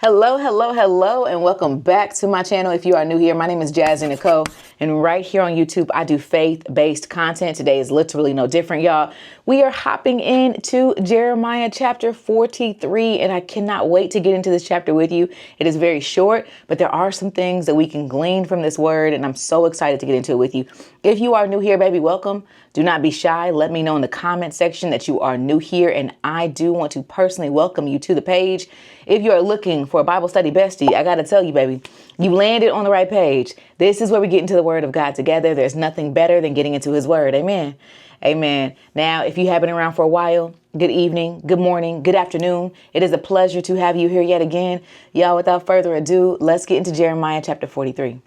Hello, hello, hello, and welcome back to my channel. If you are new here, my name is Jazzy Nicole, and right here on YouTube, I do faith-based content. Today is literally no different, y'all. We are hopping into Jeremiah chapter 43, and I cannot wait to get into this chapter with you. It is very short, but there are some things that we can glean from this word, and I'm so excited to get into it with you. If you are new here, baby, welcome. Do not be shy. Let me know in the comment section that you are new here, and I do want to personally welcome you to the page. If you are looking for a Bible study bestie, I got to tell you, baby, you landed on the right page. This is where we get into the word of God together. There's nothing better than getting into his word. Amen. Amen. Now, if you have been around for a while, good evening, good morning, good afternoon. It is a pleasure to have you here yet again. Y'all, without further ado, let's get into Jeremiah chapter 43.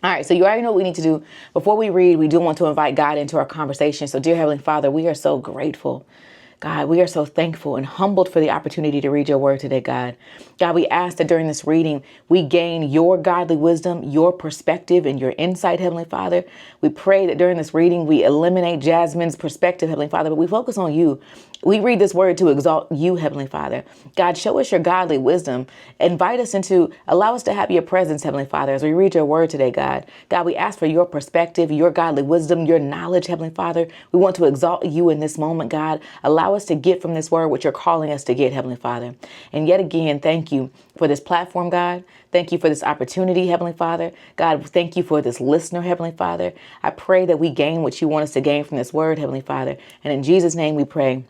All right, so you already know what we need to do. Before we read, we do want to invite God into our conversation. So, dear Heavenly Father, we are so grateful. God, we are so thankful and humbled for the opportunity to read your word today, God. God, we ask that during this reading, we gain your godly wisdom, your perspective, and your insight, Heavenly Father. We pray that during this reading, we eliminate Jasmine's perspective, Heavenly Father, but we focus on you. We read this word to exalt you, Heavenly Father. God, show us your godly wisdom. Invite us allow us to have your presence, Heavenly Father, as we read your word today, God. God, we ask for your perspective, your godly wisdom, your knowledge, Heavenly Father. We want to exalt you in this moment, God. Allow us to get from this word what you're calling us to get, Heavenly Father. And yet again, thank you for this platform, God. Thank you for this opportunity, Heavenly Father. God, thank you for this listener, Heavenly Father. I pray that we gain what you want us to gain from this word, Heavenly Father. And in Jesus' name we pray.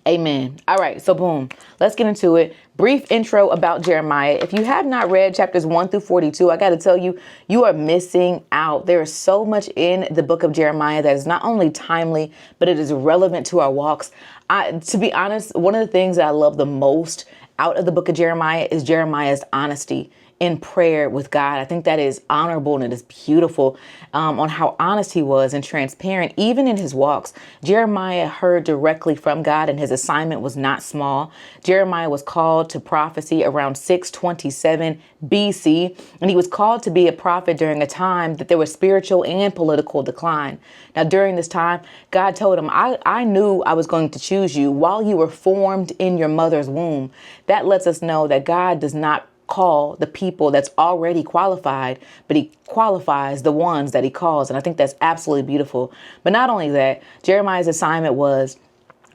Amen. All right. So boom, let's get into it. Brief intro about Jeremiah. If you have not read chapters 1 through 42, I got to tell you, you are missing out. There is so much in the book of Jeremiah that is not only timely, but it is relevant to our walks. To be honest, one of the things that I love the most out of the book of Jeremiah is Jeremiah's honesty in prayer with God. I think that is honorable and it is beautiful on how honest he was and transparent, even in his walks. Jeremiah heard directly from God and his assignment was not small. Jeremiah was called to prophecy around 627 BC, and he was called to be a prophet during a time that there was spiritual and political decline. Now, during this time, God told him, I knew I was going to choose you while you were formed in your mother's womb. That lets us know that God does not call the people that's already qualified, but he qualifies the ones that he calls. And I think that's absolutely beautiful. But not only that, Jeremiah's assignment was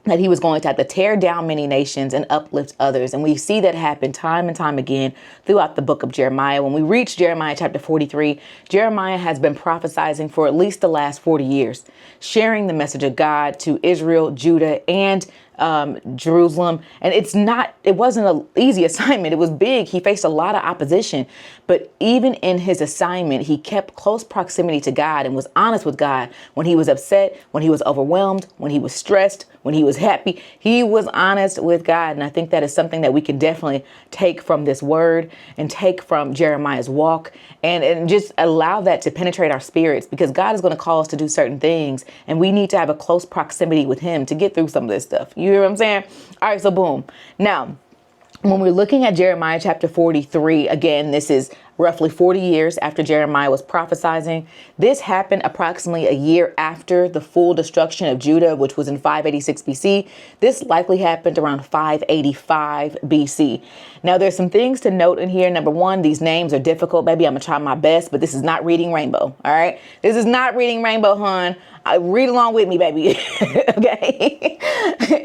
that he was going to have to tear down many nations and uplift others. And we see that happen time and time again throughout the book of Jeremiah. When we reach Jeremiah chapter 43, Jeremiah has been prophesying for at least the last 40 years, sharing the message of God to Israel, Judah, and Jerusalem. And it wasn't an easy assignment. It was big. He faced a lot of opposition, but even in his assignment, he kept close proximity to God and was honest with God. When he was upset, when he was overwhelmed, when he was stressed, when he was happy, he was honest with God. And I think that is something that we can definitely take from this word and take from Jeremiah's walk and just allow that to penetrate our spirits, because God is going to call us to do certain things. And we need to have a close proximity with him to get through some of this stuff. You hear what I'm saying? All right. So boom. Now, when we're looking at Jeremiah chapter 43, again, this is roughly 40 years after Jeremiah was prophesying. This happened approximately a year after the full destruction of Judah, which was in 586 BC. This likely happened around 585 BC. Now, there's some things to note in here. Number one, these names are difficult, baby. I'm going to try my best, but this is not reading Rainbow. All right. This is not reading Rainbow, hon. Read along with me, baby. Okay.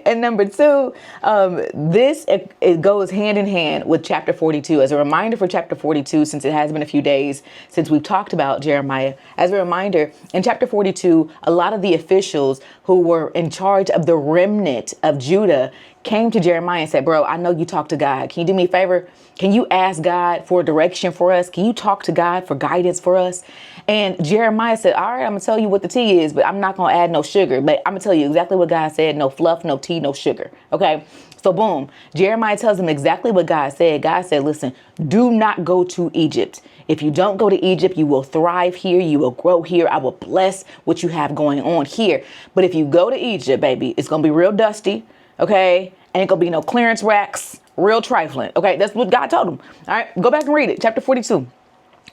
And number two, it goes hand in hand with chapter 42. As a reminder for chapter 42, since it has been a few days since we've talked about Jeremiah, as a reminder, in chapter 42, a lot of the officials who were in charge of the remnant of Judah came to Jeremiah and said, bro, I know you talk to God. Can you do me a favor? Can you ask God for direction for us? Can you talk to God for guidance for us? And Jeremiah said, all right, I'm going to tell you what the tea is, but I'm not going to add no sugar. But I'm going to tell you exactly what God said. No fluff, no tea, no sugar. OK, so boom, Jeremiah tells him exactly what God said. God said, listen, do not go to Egypt. If you don't go to Egypt, you will thrive here. You will grow here. I will bless what you have going on here. But if you go to Egypt, baby, it's going to be real dusty. OK, ain't going to be no clearance racks, real trifling. OK, that's what God told him. All right, go back and read it. Chapter 42.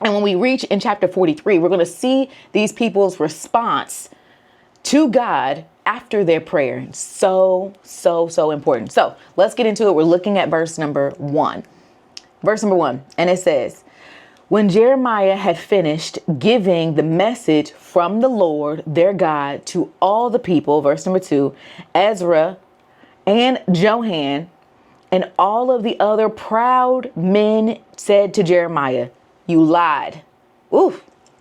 And when we reach in chapter 43, we're going to see these people's response to God after their prayer. So important. So let's get into it. We're looking at verse number 1. Verse number 1. And it says, when Jeremiah had finished giving the message from the Lord their God to all the people, verse number 2, Ezra and Johan and all of the other proud men said to Jeremiah, you lied. Ooh,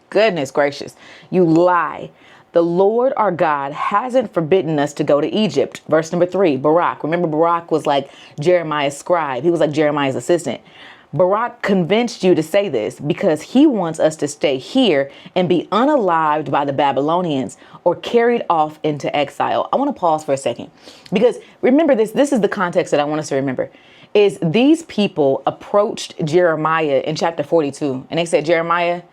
goodness gracious. You lie. The Lord our God hasn't forbidden us to go to Egypt. Verse number 3, Barak. Remember, Barak was like Jeremiah's scribe. He was like Jeremiah's assistant. Barak convinced you to say this because he wants us to stay here and be unalived by the Babylonians or carried off into exile. I want to pause for a second because remember this is the context that I want us to remember. Is these people approached Jeremiah in chapter 42 and they said, Jeremiah,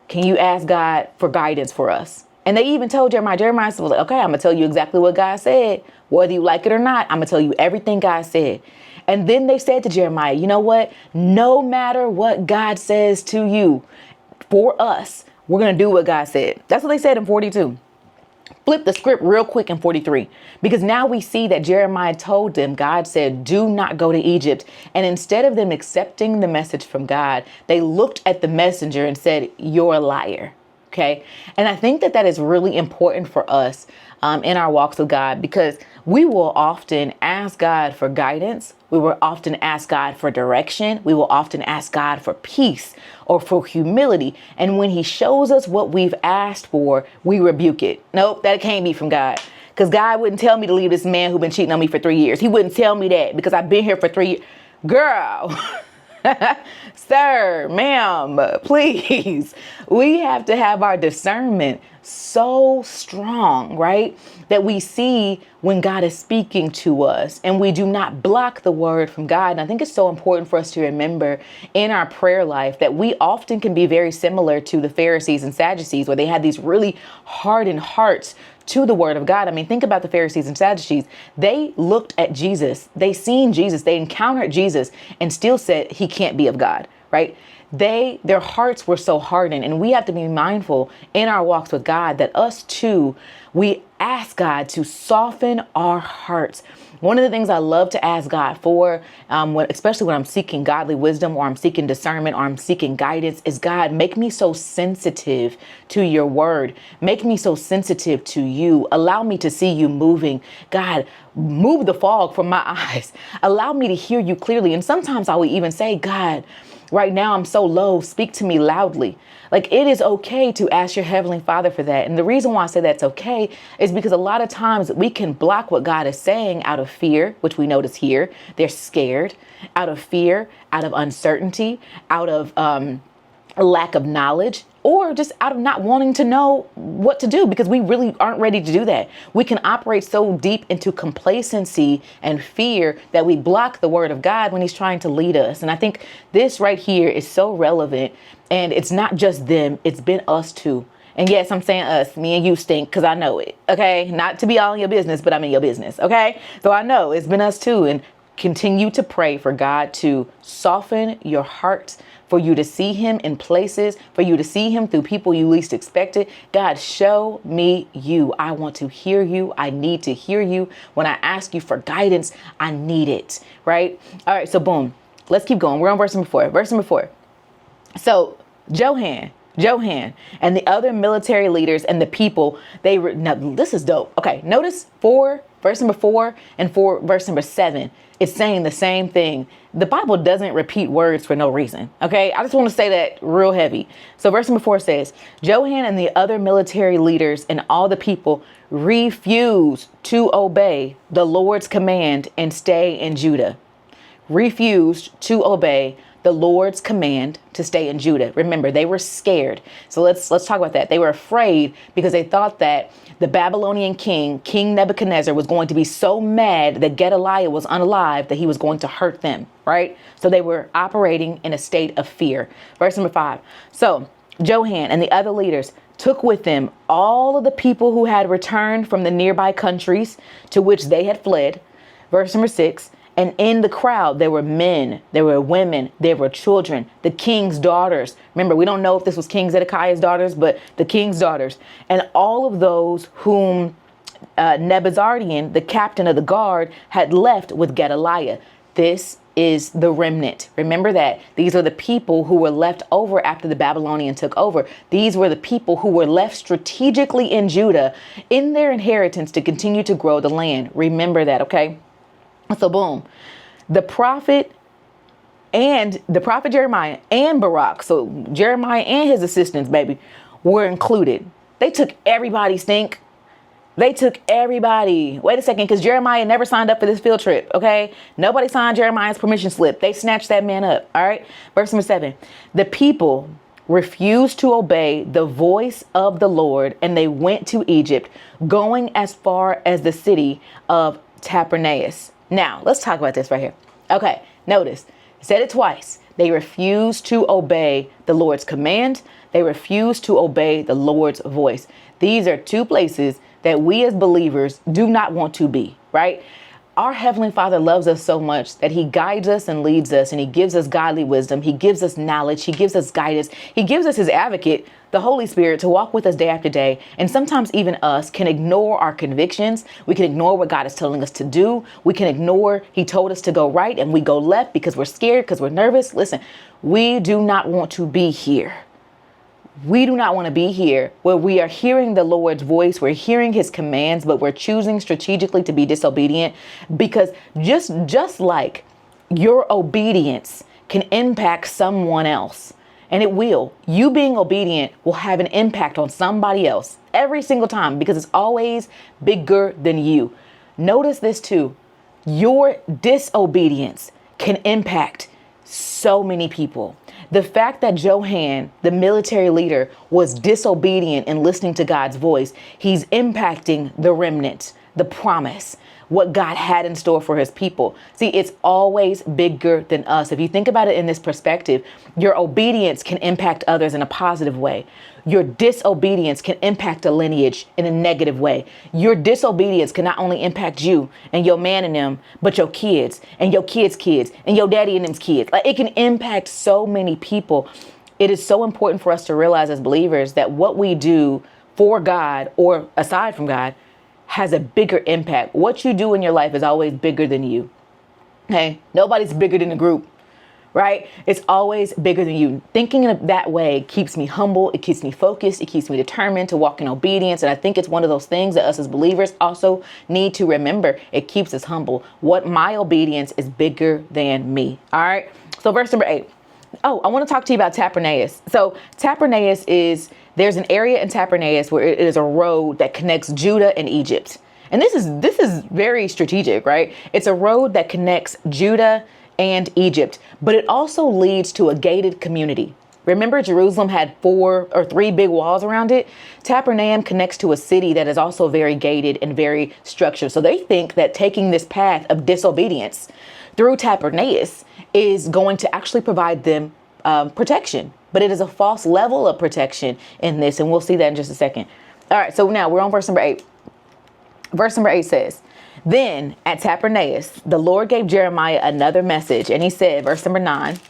can you ask God for guidance for us? And they even told Jeremiah was like, okay, I'm going to tell you exactly what God said. Whether you like it or not, I'm going to tell you everything God said. And then they said to Jeremiah, you know what? No matter what God says to you, for us, we're going to do what God said. That's what they said in 42. Flip the script real quick in 43, because now we see that Jeremiah told them, God said, do not go to Egypt. And instead of them accepting the message from God, they looked at the messenger and said, you're a liar. Okay. And I think that is really important for us in our walks with God, because we will often ask God for guidance. We will often ask God for direction. We will often ask God for peace or for humility. And when he shows us what we've asked for, we rebuke it. Nope, that can't be from God. Because God wouldn't tell me to leave this man who's been cheating on me for 3 years. He wouldn't tell me that because I've been here for 3 years. Girl. Sir, ma'am, please. We have to have our discernment so strong, right? That we see when God is speaking to us and we do not block the word from God. And I think it's so important for us to remember in our prayer life that we often can be very similar to the Pharisees and Sadducees, where they had these really hardened hearts to the word of God. I mean, think about the Pharisees and Sadducees. They looked at Jesus. They seen Jesus. They encountered Jesus and still said he can't be of God, right? Their hearts were so hardened, and we have to be mindful in our walks with God that us too, we ask God to soften our hearts. One of the things I love to ask God for, especially when I'm seeking godly wisdom or I'm seeking discernment or I'm seeking guidance, is God, make me so sensitive to your word. Make me so sensitive to you. Allow me to see you moving. God, move the fog from my eyes. Allow me to hear you clearly. And sometimes I will even say, God, right now I'm so low. Speak to me loudly. Like, it is okay to ask your Heavenly Father for that. And the reason why I say that's okay is because a lot of times we can block what God is saying out of fear, which we notice here. They're scared, out of fear, out of uncertainty, out of a lack of knowledge, or just out of not wanting to know what to do, because we really aren't ready to do that. We can operate so deep into complacency and fear that we block the word of God when he's trying to lead us. And I think this right here is so relevant, and it's not just them, it's been us too. And yes, I'm saying us, me and you stink, because I know it. Okay. Not to be all in your business, but I'm in your business. Okay. So I know it's been us too. And continue to pray for God to soften your heart, for you to see him in places, for you to see him through people you least expected. God, show me you. I want to hear you. I need to hear you. When I ask you for guidance, I need it. Right. All right. So boom, let's keep going. We're on verse number 4. Verse number 4. So Johan and the other military leaders and the people, now this is dope. Okay. Notice verse number 4 and verse number 7. It's saying the same thing. The Bible doesn't repeat words for no reason. Okay. I just want to say that real heavy. So verse number 4 says, Johan and the other military leaders and all the people refused to obey the Lord's command and stay in Judah. Refused to obey the Lord's command to stay in Judah. Remember, they were scared. So let's talk about that. They were afraid because they thought that the Babylonian King Nebuchadnezzar, was going to be so mad that Gedaliah was unalive that he was going to hurt them, right? So they were operating in a state of fear. Verse number 5. So Johan and the other leaders took with them all of the people who had returned from the nearby countries to which they had fled. Verse number 6. And in the crowd, there were men, there were women, there were children, the king's daughters. Remember, we don't know if this was King Zedekiah's daughters, but the king's daughters. And all of those whom Nebuzaradan, the captain of the guard, had left with Gedaliah. This is the remnant. Remember that. These are the people who were left over after the Babylonian took over. These were the people who were left strategically in Judah in their inheritance to continue to grow the land. Remember that, okay? So boom, the prophet Jeremiah and Barak, so Jeremiah and his assistants, baby, were included. They took everybody's stink. They took everybody. Wait a second, because Jeremiah never signed up for this field trip, okay? Nobody signed Jeremiah's permission slip. They snatched that man up, all right? Verse number 7. The people refused to obey the voice of the Lord, and they went to Egypt, going as far as the city of Tabernaeus. Now, let's talk about this right here. Okay, notice, said it twice. They refused to obey the Lord's command. They refused to obey the Lord's voice. These are two places that we as believers do not want to be, right? Our Heavenly Father loves us so much that he guides us and leads us, and he gives us godly wisdom. He gives us knowledge. He gives us guidance. He gives us his advocate, the Holy Spirit, to walk with us day after day. And sometimes even us can ignore our convictions. We can ignore what God is telling us to do. We can ignore he told us to go right and we go left because we're scared, because we're nervous. Listen, we do not want to be here. We do not want to be here where we are hearing the Lord's voice. We're hearing his commands, but we're choosing strategically to be disobedient, because just like your obedience can impact someone else, and it will, you being obedient will have an impact on somebody else every single time, because it's always bigger than you. Notice this too. Your disobedience can impact so many people. The fact that Johan, the military leader, was disobedient in listening to God's voice, he's impacting the remnant, the promise, what God had in store for his people. See, it's always bigger than us. If you think about it in this perspective, your obedience can impact others in a positive way. Your disobedience can impact a lineage in a negative way. Your disobedience can not only impact you and your man and them, but your kids and your kids' kids and your daddy and them's kids. Like, it can impact so many people. It is so important for us to realize as believers that what we do for God or aside from God has a bigger impact. What you do in your life is always bigger than you. Okay? Nobody's bigger than the group, right? It's always bigger than you. Thinking of that way keeps me humble. It keeps me focused. It keeps me determined to walk in obedience. And I think it's one of those things that us as believers also need to remember. It keeps us humble. What my obedience is bigger than me. All right. So verse number 8. Oh, I want to talk to you about Tabernaeus. So Tabernaeus there's an area in Tabernaeus where it is a road that connects Judah and Egypt. And this is very strategic, right? It's a road that connects Judah and Egypt, but it also leads to a gated community. Remember, Jerusalem had 4 or 3 big walls around it. Tabernaeum connects to a city that is also very gated and very structured. So they think that taking this path of disobedience through Tabernaeus is going to actually provide them protection. But it is a false level of protection in this, and we'll see that in just a second. All right, so now we're on verse number 8. Verse number 8 says, "Then at Tabernaeus, the Lord gave Jeremiah another message, and he said," verse number 9,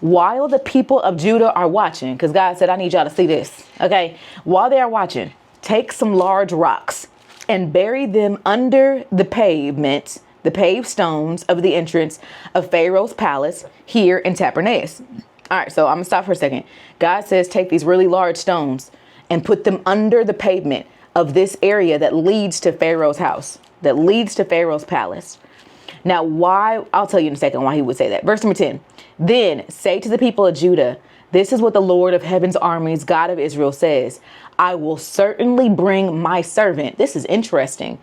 "while the people of Judah are watching," because God said, I need y'all to see this, okay? "While they are watching, take some large rocks and bury them under the pavement, the paved stones of the entrance of Pharaoh's palace here in Tabernaeus." All right, so I'm gonna stop for a second. God says, take these really large stones and put them under the pavement of this area that leads to Pharaoh's house, that leads to Pharaoh's palace. Now, why? I'll tell you in a second why he would say that. Verse number 10, "Then say to the people of Judah, this is what the Lord of heaven's armies, God of Israel, says. I will certainly bring my servant." This is interesting.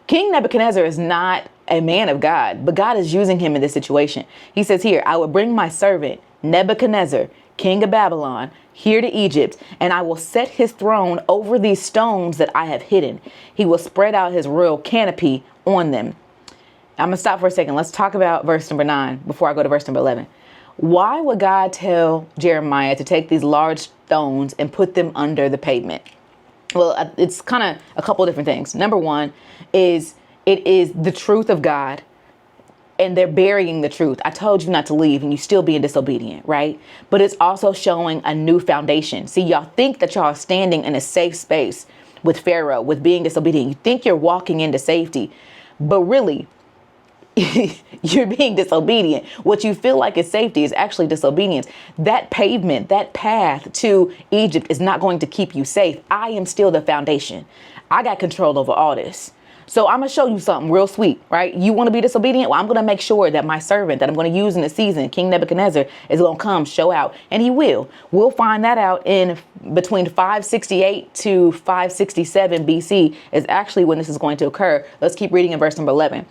King Nebuchadnezzar is not a man of God, but God is using him in this situation. He says here, "I will bring my servant Nebuchadnezzar, king of Babylon, here to Egypt, and I will set his throne over these stones that I have hidden. He will spread out his royal canopy on them." I'm going to stop for a second. Let's talk about verse number 9 before I go to verse number 11. Why would God tell Jeremiah to take these large stones and put them under the pavement? Well, it's kind of a couple of different things. Number one is it is the truth of God and they're burying the truth. I told you not to leave and you still being disobedient, right? But it's also showing a new foundation. See, y'all think that y'all are standing in a safe space with Pharaoh, with being disobedient. You think you're walking into safety, but really you're being disobedient. What you feel like is safety is actually disobedience. That pavement, that path to Egypt is not going to keep you safe. I am still the foundation. I got control over all this. So I'm going to show you something real sweet, right? You want to be disobedient? Well, I'm going to make sure that my servant that I'm going to use in the season, King Nebuchadnezzar, is going to come show out. And he will. We'll find that out in between 568 to 567 BC is actually when this is going to occur. Let's keep reading in verse number 11.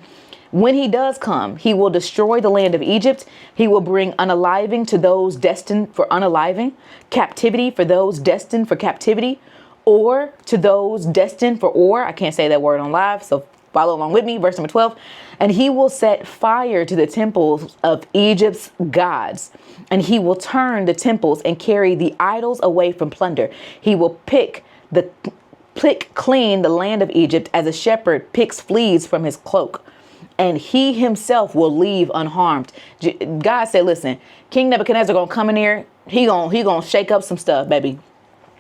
When he does come, he will destroy the land of Egypt. He will bring unaliving to those destined for unaliving, captivity for those destined for captivity, or to those destined for or. I can't say that word on live, so follow along with me. Verse number 12. And he will set fire to the temples of Egypt's gods, and he will turn the temples and carry the idols away from plunder. He will pick clean the land of Egypt as a shepherd picks fleas from his cloak, and he himself will leave unharmed. God said, listen, King Nebuchadnezzar gonna come in here. He gonna shake up some stuff, baby.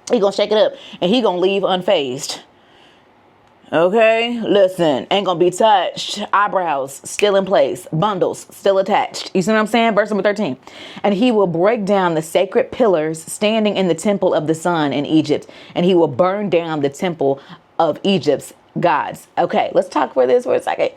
He gonna shake it up and he gonna leave unfazed. Okay, listen, ain't gonna be touched. Eyebrows still in place. Bundles still attached. You see what I'm saying? Verse number 13. And he will break down the sacred pillars standing in the temple of the sun in Egypt. And he will burn down the temple of Egypt's gods. Okay, let's talk for this for a second.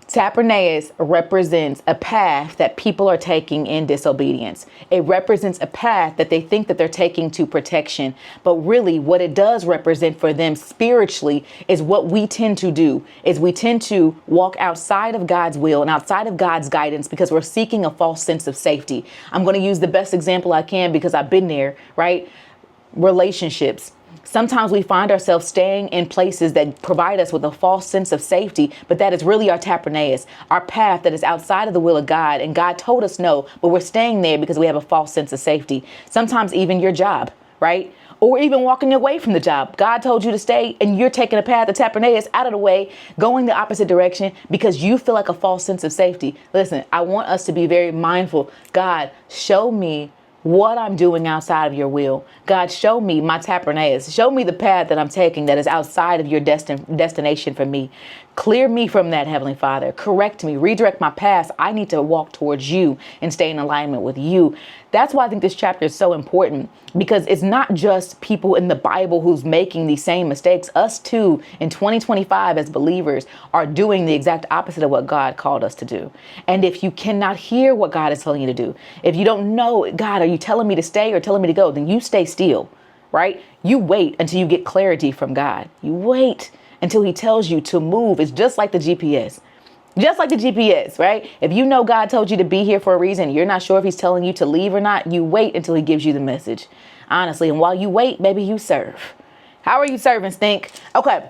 Tabernaeus represents a path that people are taking in disobedience. It represents a path that they think that they're taking to protection. But really what it does represent for them spiritually is what we tend to do is we tend to walk outside of God's will and outside of God's guidance because we're seeking a false sense of safety. I'm going to use the best example I can because I've been there, right? Relationships. Sometimes we find ourselves staying in places that provide us with a false sense of safety, but that is really our tabernaeus, our path that is outside of the will of God. And God told us no, but we're staying there because we have a false sense of safety. Sometimes even your job, right? Or even walking away from the job. God told you to stay and you're taking a path of tabernaeus out of the way, going the opposite direction because you feel like a false sense of safety. Listen, I want us to be very mindful. God, show me what I'm doing outside of your will. God, show me my tabernaeus. Show me the path that I'm taking that is outside of your destination for me. Clear me from that, Heavenly Father. Correct me. Redirect my path. I need to walk towards you and stay in alignment with you. That's why I think this chapter is so important, because it's not just people in the Bible who's making these same mistakes. Us too, in 2025 as believers, are doing the exact opposite of what God called us to do. And if you cannot hear what God is telling you to do, if you don't know, God, are you telling me to stay or telling me to go? Then you stay still, right? You wait until you get clarity from God. You wait until he tells you to move. It's just like the GPS. Just like the GPS, right? If you know God told you to be here for a reason, you're not sure if he's telling you to leave or not, you wait until he gives you the message. Honestly, and while you wait, baby, you serve. How are you serving, Stink? Okay.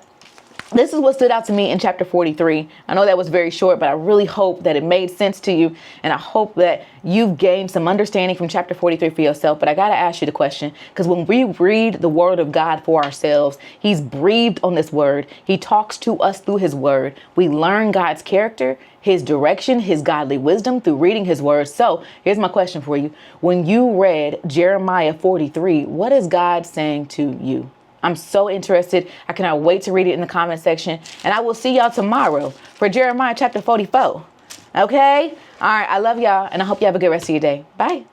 This is what stood out to me in chapter 43. I know that was very short, but I really hope that it made sense to you. And I hope that you've gained some understanding from chapter 43 for yourself. But I got to ask you the question, because when we read the word of God for ourselves, he's breathed on this word. He talks to us through his word. We learn God's character, his direction, his godly wisdom through reading his word. So here's my question for you. When you read Jeremiah 43, what is God saying to you? I'm so interested. I cannot wait to read it in the comment section. And I will see y'all tomorrow for Jeremiah chapter 44. Okay? All right. I love y'all. And I hope you have a good rest of your day. Bye.